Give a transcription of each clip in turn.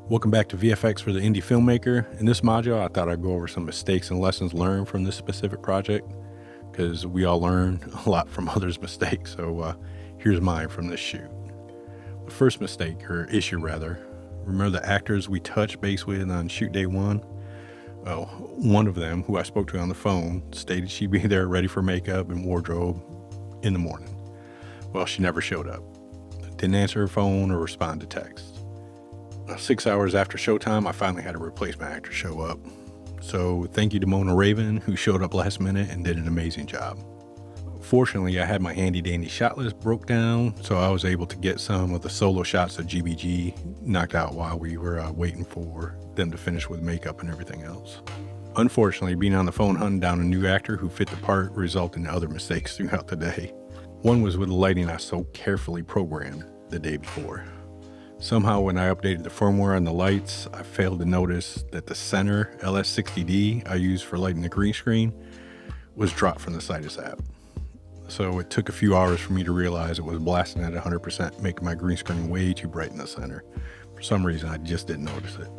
Welcome back to VFX for the Indie Filmmaker. In this module, I thought I'd go over some mistakes and lessons learned from this specific project, because we all learn a lot from others' mistakes. So here's mine from this shoot. The first mistake, or issue rather, remember the actors we touched base with on shoot day one? Well, one of them, who I spoke to on the phone, stated she'd be there ready for makeup and wardrobe in the morning. Well, she never showed up. Didn't answer her phone or respond to texts. 6 hours after showtime, I finally had a replacement actor show up. So thank you to Mona Raven, who showed up last minute and did an amazing job. Fortunately, I had my handy dandy shot list broke down, so I was able to get some of the solo shots of GBG knocked out while we were waiting for them to finish with makeup and everything else. Unfortunately, being on the phone hunting down a new actor who fit the part resulted in other mistakes throughout the day. One was with the lighting I so carefully programmed the day before. Somehow when I updated the firmware on the lights, I failed to notice that the center LS60D I used for lighting the green screen was dropped from the Citus app. So it took a few hours for me to realize it was blasting at 100%, making my green screen way too bright in the center. For some reason, I just didn't notice it.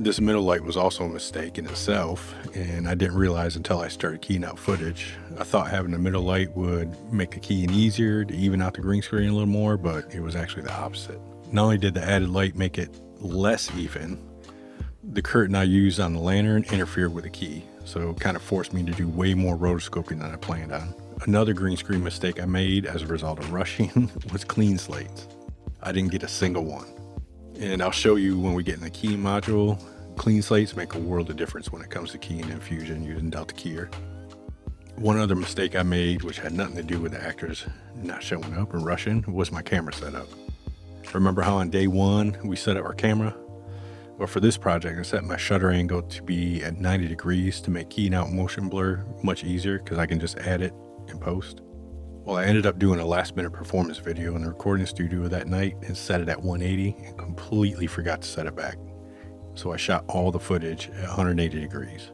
This middle light was also a mistake in itself, and I didn't realize until I started keying out footage. I thought having a middle light would make the keying easier to even out the green screen a little more, but it was actually the opposite. Not only did the added light make it less even, the curtain I used on the lantern interfered with the key, so it kind of forced me to do way more rotoscoping than I planned on. Another green screen mistake I made as a result of rushing was clean slates. I didn't get a single one. And I'll show you when we get in the keying module, clean slates make a world of difference when it comes to keying in Fusion using Delta Keyer. One other mistake I made, which had nothing to do with the actors not showing up and rushing, was my camera setup. Remember how on day one we set up our camera? Well, for this project, I set my shutter angle to be at 90 degrees to make keying out motion blur much easier, because I can just add it in post. Well, I ended up doing a last minute performance video in the recording studio that night and set it at 180 and completely forgot to set it back. So I shot all the footage at 180 degrees.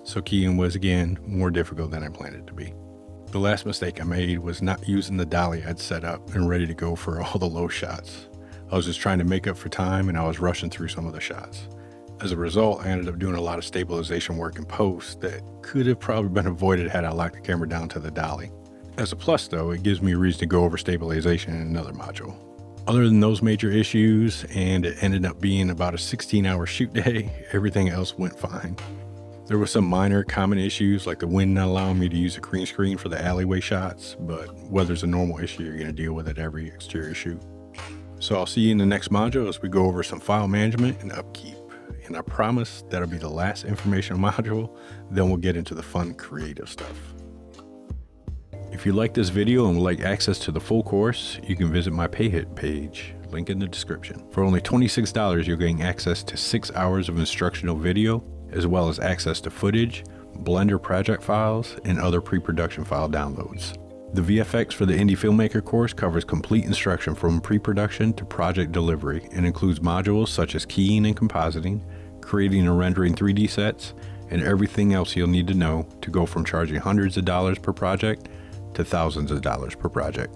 So keying was again more difficult than I planned it to be. The last mistake I made was not using the dolly I'd set up and ready to go for all the low shots. I was just trying to make up for time, and I was rushing through some of the shots. As a result, I ended up doing a lot of stabilization work in post that could have probably been avoided had I locked the camera down to the dolly. As a plus though, it gives me a reason to go over stabilization in another module. Other than those major issues, and it ended up being about a 16-hour shoot day, everything else went fine. There were some minor common issues like the wind not allowing me to use a green screen for the alleyway shots, but weather's a normal issue you're going to deal with at every exterior shoot. So I'll see you in the next module as we go over some file management and upkeep. And I promise that'll be the last informational module, then we'll get into the fun creative stuff. If you like this video and would like access to the full course, you can visit my PayHit page, link in the description. For only $26, you're getting access to 6 hours of instructional video, as well as access to footage, Blender project files, and other pre-production file downloads. The VFX for the Indie Filmmaker course covers complete instruction from pre-production to project delivery and includes modules such as keying and compositing, creating and rendering 3D sets, and everything else you'll need to know to go from charging hundreds of dollars per project to thousands of dollars per project.